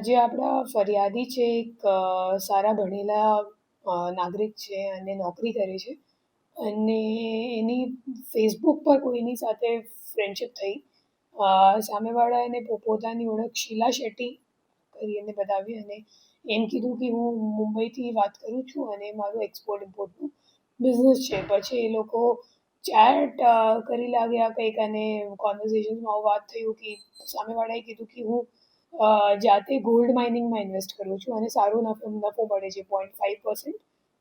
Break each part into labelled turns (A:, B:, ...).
A: જે આપણા ફરિયાદી છે એક સારા ભણેલા નાગરિક છે અને નોકરી કરે છે અને એની ફેસબુક પર કોઈની સાથે ફ્રેન્ડશિપ થઈ. સામેવાળા એને પોતાની ઓળખ શીલા શેટ્ટી કરી એને બતાવી અને એમ કીધું કે હું મુંબઈથી વાત કરું છું અને મારું એક્સપોર્ટ ઇમ્પોર્ટનું બિઝનેસ છે. પછી એ લોકો ચેટ કરી લાગ્યા કંઈક અને કોન્વર્ઝેશનમાં વાત થયું કે સામેવાળાએ કીધું કે હું જાતે ગોલ્ડ માઇનિંગમાં ઇન્વેસ્ટ કરું છું અને સારો નફો મળે છે 0.5%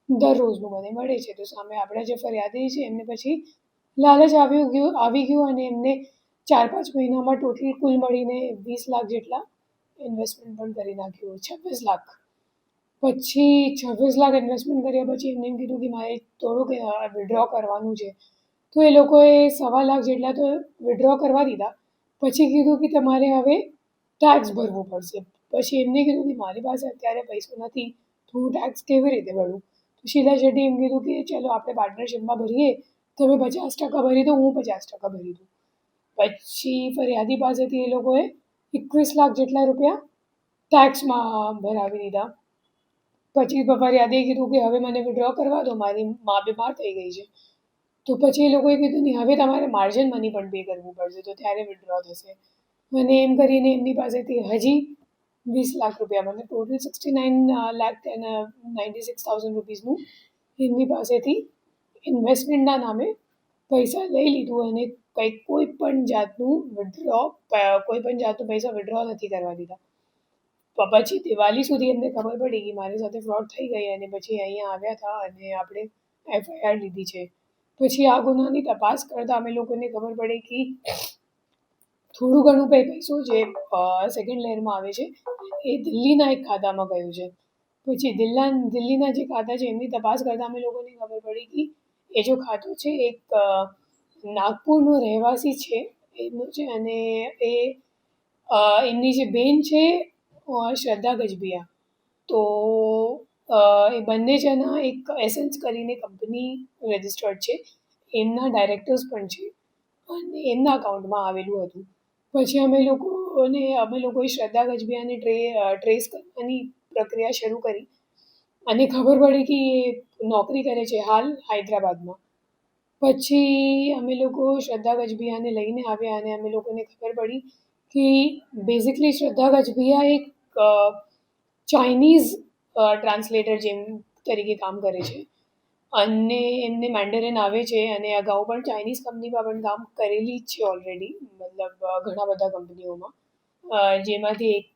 A: દરરોજનું મને મળે છે. તો સામે આપણા જે ફરિયાદી છે એમને પછી લાલચ આવી ગયું અને એમને 4-5 મહિનામાં ટોટલ કુલ મળીને 20 લાખ જેટલા ઇન્વેસ્ટમેન્ટ પણ કરી નાખ્યું. 26 લાખ. પછી 26 લાખ ઇન્વેસ્ટમેન્ટ કર્યા પછી એમને એમ કીધું કે મારે થોડુંક વિડ્રો કરવાનું છે. તો એ લોકોએ 1.25 લાખ જેટલા તો વિડ્રો કરવા દીધા. પછી કીધું કે તમારે હવે ટેક્સ ભરવું પડશે. પછી એમને કીધું કે મારી પાસે અત્યારે પૈસો નથી તો હું ટેક્સ કેવી રીતે ભરું. તો શીલા શેટ્ટીએ એમ કીધું કે ચલો આપણે પાર્ટનરશિપમાં ભરીએ, તમે 50% ભરી દો, હું 50% ભરી દઉં. પછી ફરિયાદી પાસેથી એ લોકોએ 21 લાખ જેટલા રૂપિયા ટેક્સમાં ભરાવી દીધા. પછી ફરિયાદીએ કીધું કે હવે મને વિડ્રો કરવા દો, મારી મા બીમાર થઈ ગઈ છે. તો પછી એ લોકોએ કીધું નહીં, હવે તમારે માર્જિન મની પણ પે કરવું પડશે તો ત્યારે વિડ્રો થશે. અને એમ કરીને એમની પાસેથી હજી 20 લાખ રૂપિયા મને ટોટલ 69 લાખ અને 96,000 રૂપીસનું એમની પાસેથી ઇન્વેસ્ટમેન્ટના નામે પૈસા લઈ લીધું અને કોઈ પણ જાતનું પૈસા વિડ્રો નથી કરવા દીધા. પછી દિવાળી સુધી એમને ખબર પડી કે મારી સાથે ફ્રોડ થઈ ગઈ અને પછી અહીંયા આવ્યા હતા અને આપણે FIR લીધી છે. પછી આ ગુનાની તપાસ કરતાં અમે લોકોને ખબર પડી કે થોડું ઘણું પૈસો જે સેકન્ડ લેયરમાં આવે છે એ દિલ્હીના એક ખાતામાં ગયું છે. પછી દિલ્હીના જે ખાતા છે એમની તપાસ કરતાં અમે લોકોને ખબર પડી કે એ જો ખાતું છે એક નાગપુરનો રહેવાસી છે એમનું છે અને એમની જે બેન છે શ્રદ્ધા ગજબિયા. તો એ બંને જણા એક એસેન્સ કરીને કંપની રજિસ્ટર્ડ છે, એમના ડાયરેક્ટર્સ પણ છે અને એમના અકાઉન્ટમાં આવેલું હતું. પછી અમે લોકોએ શ્રદ્ધા ગજબિયાને ટ્રેસ કરવાની પ્રક્રિયા શરૂ કરી અને ખબર પડી કે એ નોકરી કરે છે હાલ હૈદરાબાદમાં. પછી અમે લોકો શ્રદ્ધા ગજબિયાને લઈને આવ્યા અને અમે લોકોને ખબર પડી કે બેઝિકલી શ્રદ્ધા ગજબિયા એક ચાઇનીઝ ટ્રાન્સલેટર તરીકે કામ કરે છે અને એમને મેન્ડરિન આવે છે અને અગાઉ પણ ચાઇનીઝ કંપનીમાં પણ કામ કરેલી જ છે ઓલરેડી, મતલબ ઘણા બધા કંપનીઓમાં. જેમાંથી એક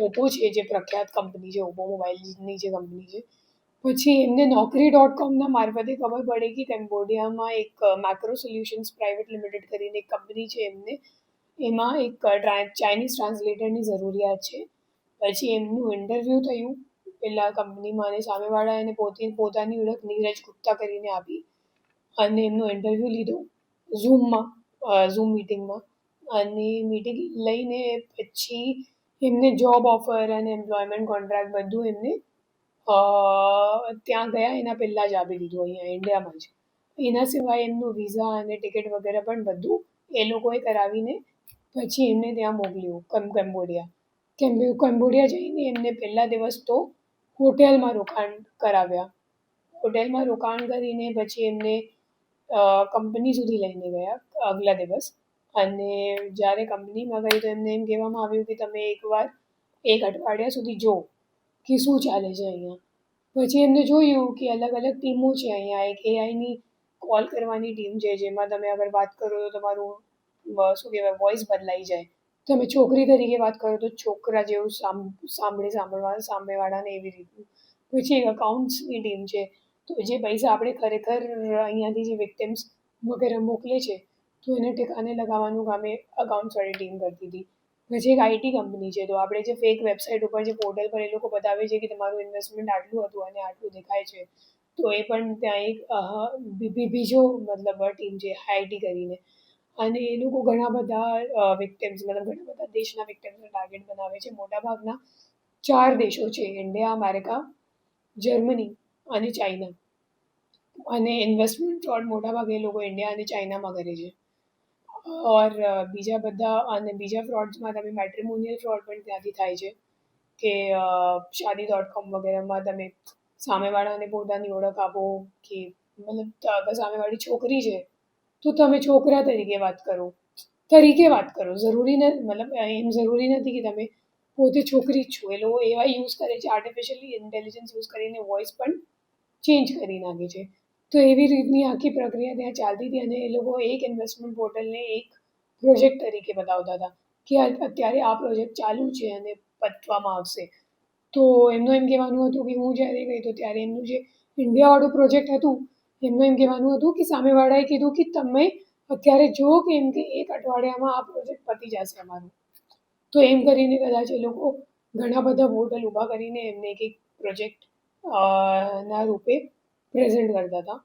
A: ઓપ્પો છે જે પ્રખ્યાત કંપની છે, ઓપ્પો મોબાઈલની જે કંપની છે. પછી એમને નોકરી.comના મારફતે ખબર પડે કે કેમ્બોડિયામાં એક મેક્રો સોલ્યુશન્સ પ્રાઇવેટ લિમિટેડ કરીને એક કંપની છે એમાં એક ચાઇનીઝ ટ્રાન્સલેટરની જરૂરિયાત છે. પછી એમનું ઇન્ટરવ્યૂ થયું પેલા કંપનીમાં અને સામેવાળા એને પોતાની ઓળખ નીરજ ગુપ્તા કરીને આપી અને એમનો ઇન્ટરવ્યૂ લીધો ઝૂમ મિટિંગમાં. અને મિટિંગ લઈને પછી એમને જોબ ઓફર અને એમ્પ્લોયમેન્ટ કોન્ટ્રાક્ટ બધું એમને ત્યાં ગયા એના પહેલાં જ આપી દીધું અહીંયા ઇન્ડિયામાં જ. એના સિવાય એમનું વિઝા અને ટિકિટ વગેરે પણ બધું એ લોકોએ કરાવીને પછી એમને ત્યાં મોકલ્યું કેમ્બોડિયા જઈને એમને પહેલા દિવસ તો હોટેલમાં રોકાણ કરાવ્યા. હોટેલમાં રોકાણ કરીને પછી એમને કંપની સુધી લઈને ગયા આગલા દિવસ. અને જ્યારે કંપનીમાં ગઈ તો એમને એમ કહેવામાં આવ્યું કે તમે એકવાર 1 અઠવાડિયા સુધી જો કે શું ચાલે છે અહીંયા. પછી એમને જોયું કે અલગ અલગ ટીમો છે અહીંયા. એક એઆઈની કોલ કરવાની ટીમ છે જેમાં તમે અગર વાત કરો તો તમારું શું કહેવાય વોઇસ બદલાઈ જાય. તમે છોકરી તરીકે વાત કરો તો છોકરા જેવું સામેવાળાને એવી રીતનું. પછી એક અકાઉન્ટ્સની ટીમ છે, તો જે પૈસા આપણે ખરેખર અહીંયાથી જે વિક્ટિમ્સ વગેરે મોકલે છે તો એને ઠેકાને લગાવવાનું કામ એ અકાઉન્ટ્સવાળી ટીમ કરતી હતી. પછી એક આઈટી કંપની છે, તો આપણે જે ફેક વેબસાઇટ ઉપર જે પોર્ટલ પર એ લોકો બતાવે છે કે તમારું ઇન્વેસ્ટમેન્ટ આટલું હતું અને આટલું દેખાય છે, તો એ પણ ત્યાં એક બીજો મતલબ ટીમ છે આઈટી કરીને. અને એ લોકો ઘણા બધા વિક્ટિમ્સ મતલબ ઘણા બધા દેશના વિક્ટિમ્સને ટાર્ગેટ બનાવે છે. મોટાભાગના 4 દેશો છે, ઇન્ડિયા, અમેરિકા, જર્મની અને ચાઇના. અને ઇન્વેસ્ટમેન્ટ ફ્રોડ મોટાભાગે એ લોકો ઇન્ડિયા અને ચાઇનામાં કરે છે. ઓર બીજા બધા અને બીજા ફ્રોડ્સમાં તમે મેટ્રિમોનિયલ ફ્રોડ પણ ત્યાંથી થાય છે કે શાદી.com વગેરેમાં તમે સામેવાળાને પોતાની ઓળખ આપો કે મતલબ સામેવાળી છોકરી છે તો તમે છોકરા તરીકે વાત કરો જરૂરી મતલબ એમ જરૂરી નથી કે તમે પોતે છોકરી જ છો. એ લોકો એવા યુઝ કરે છે આર્ટિફિશિયલી ઇન્ટેલિજન્સ યુઝ કરીને વોઇસ પણ ચેન્જ કરી નાખે છે. તો એવી રીતની આખી પ્રક્રિયા ત્યાં ચાલતી હતી અને એ લોકો એક ઇન્વેસ્ટમેન્ટ પોર્ટલને એક પ્રોજેક્ટ તરીકે બતાવતા હતા કે અત્યારે આ પ્રોજેક્ટ ચાલુ છે અને પતવામાં આવશે. તો એમનું એમ કહેવાનું હતું કે હું જ્યારે ગઈ તો ત્યારે એમનું જે ઇન્ડિયાવાળું પ્રોજેક્ટ હતું એમનું એમ કહેવાનું હતું કે સામેવાળાએ કીધું કે તમે અત્યારે જુઓ કે એમ કે એક અઠવાડિયામાં આ પ્રોજેક્ટ પતી જશે અમારું. તો એમ કરીને કદાચ એ લોકો ઘણા બધા પોર્ટલ ઊભા કરીને એમને એક પ્રોજેક્ટ ના રૂપે પ્રેઝન્ટ કરતા હતા.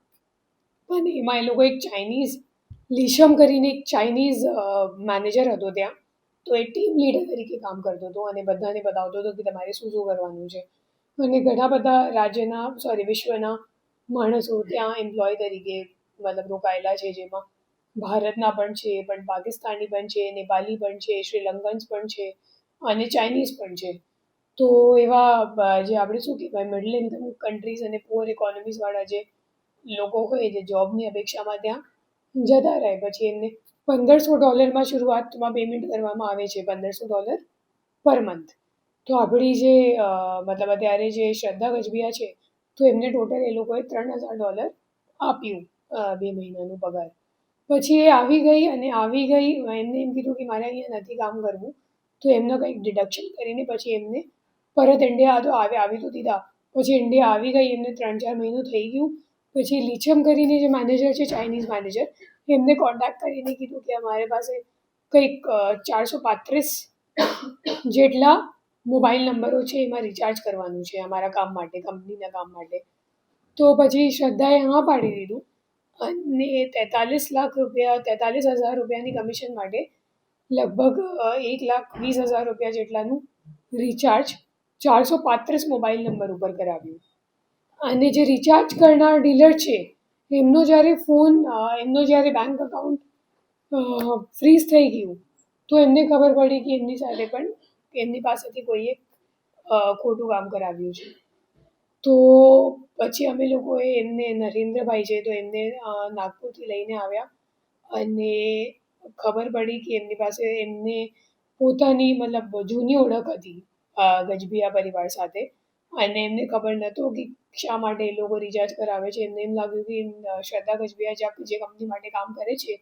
A: અને એમાં એ લોકો એક ચાઇનીઝ લીશમ કરીને એક ચાઇનીઝ મેનેજર હતો ત્યાં. તો એ ટીમ લીડર તરીકે કામ કરતો હતો અને બધાને બતાવતો હતો કે તમારે શું શું કરવાનું છે. અને ઘણા બધા વિશ્વના માણસો ત્યાં એમ્પ્લોય તરીકે મતલબ રોકાયેલા છે, જેમાં ભારતના પણ છે, પણ પાકિસ્તાની પણ છે, નેપાળી પણ છે, શ્રીલંકન્સ પણ છે અને ચાઇનીઝ પણ છે. તો એવા જે આપણે શું કહેવાય મિડલ ઇન્કમ કન્ટ્રીઝ અને પુઅર ઇકોનોમીઝવાળા જે લોકો હોય જે જોબની અપેક્ષામાં ત્યાં જતા રહે, પછી એમને $1,500 શરૂઆતમાં પેમેન્ટ કરવામાં આવે છે, $1,500 પર મંથ. તો આપણી જે મતલબ અત્યારે જે શ્રદ્ધા ગજબિયા છે તો એમને ટોટલ એ લોકોએ $3,000 આપ્યું 2 મહિનાનું પગાર. પછી એ આવી ગઈ એમને એમ કીધું કે મારે અહીંયા નથી કામ કરવું. તો એમનો કંઈક ડિડક્શન કરીને પછી એમને પરત ઇન્ડિયા આવી તો દીધા. પછી ઇન્ડિયા આવી ગઈ, એમને 3-4 મહિનું થઈ ગયું. પછી લીચમ કરીને જે મેનેજર છે, ચાઇનીઝ મેનેજર, એમને કોન્ટેક્ટ કરીને કીધું કે અમારી પાસે કંઈક 435 જેટલા મોબાઈલ નંબરો છે એમાં રિચાર્જ કરવાનું છે અમારા કામ માટે, કંપનીના કામ માટે. તો પછી શ્રદ્ધાએ હા પાડી દીધું અને 43,000 રૂપિયાની કમિશન માટે લગભગ 1,20,000 જેટલાનું રિચાર્જ 435 મોબાઈલ નંબર ઉપર કરાવ્યું. અને જે રિચાર્જ કરનાર ડીલર છે એમનો જ્યારે બેંક અકાઉન્ટ ફ્રીઝ થઈ ગયું તો એમને ખબર પડી કે એમની પાસેથી કોઈએ ખોટું કામ કરાવ્યું છે. તો પછી અમે લોકોએ એમને નરેન્દ્રભાઈ છે તો એમને નાગપુરથી લઈને આવ્યા અને ખબર પડી કે એમની પાસે એમને પોતાની મતલબ જૂની ઓળખ હતી ગજબિયા પરિવાર સાથે અને એમને ખબર નહોતું કે શા માટે એ લોકો રિચાર્જ કરાવે છે. એમને એમ લાગ્યું કે શ્રદ્ધા ગજબિયા જે કંપની માટે કામ કરે છે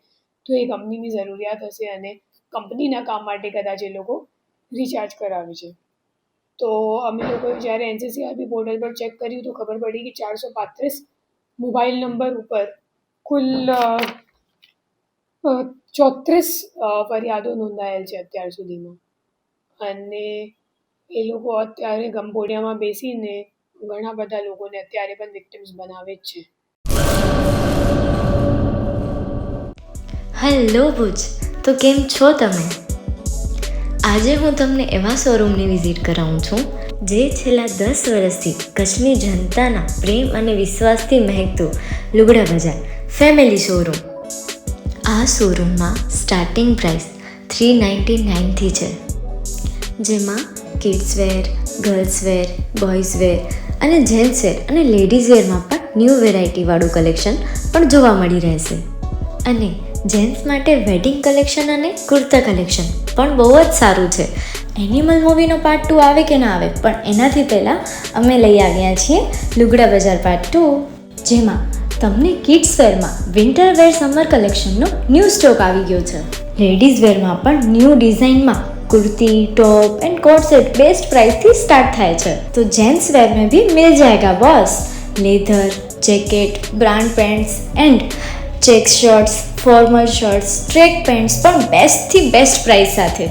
A: તો એ કંપનીની જરૂરિયાત હશે અને કંપનીના કામ માટે કદાચ એ લોકો રિચાર્જ કરાવે છે. તો અમે લોકોએ જ્યારે NCCRB પોર્ટલ પર ચેક કર્યું તો ખબર પડી કે 435 મોબાઈલ નંબર ઉપર કુલ 34 ફરિયાદો નોંધાયેલ છે અત્યાર સુધીમાં. અને એ લોકો અત્યારે ગંભોડિયામાં બેસીને ઘણા બધા લોકોને અત્યારે પણ વિક્ટિમ્સ બનાવે જ છે.
B: હેલો ભુજ, તો કેમ છો તમે? આજે હું તમને એવા શોરૂમની વિઝિટ કરાવું છું જે છેલ્લા 10 વર્ષથી કચ્છની જનતાના પ્રેમ અને વિશ્વાસથી મહેકતું લુગડા બજાર ફેમિલી શોરૂમ. આ શોરૂમમાં સ્ટાર્ટિંગ પ્રાઇસ 399થી છે, જેમાં kids wear, girls wear, boys wear અને જેન્ટ્સ વેર અને લેડીઝ વેરમાં પણ ન્યૂ વેરાયટીવાળું કલેક્શન પણ જોવા મળી રહેશે. અને જેન્ટ્સ માટે વેડિંગ કલેક્શન અને કુર્તા કલેક્શન પણ બહુ જ સારું છે. એનિમલ મૂવીનો પાર્ટ 2 આવે કે ના આવે, પણ એનાથી પહેલાં અમે લઈ આવ્યા છીએ લુગડા બજાર પાર્ટ 2, જેમાં તમને કિડ્સ વેરમાં વિન્ટર વેર સમર કલેક્શનનો ન્યૂ સ્ટોક આવી ગયો છે. લેડીઝ વેરમાં પણ ન્યૂ ડિઝાઇનમાં kurti, top and coat set best price थी स्टार्ट थाय छे. तो जेंट्स वेर में भी मिल जाएगा boss. Leather, jacket, brand pants and check shirts, formal shirts, track pants પણ બેસ્ટ થી બેસ્ટ પ્રાઇસ સાથે.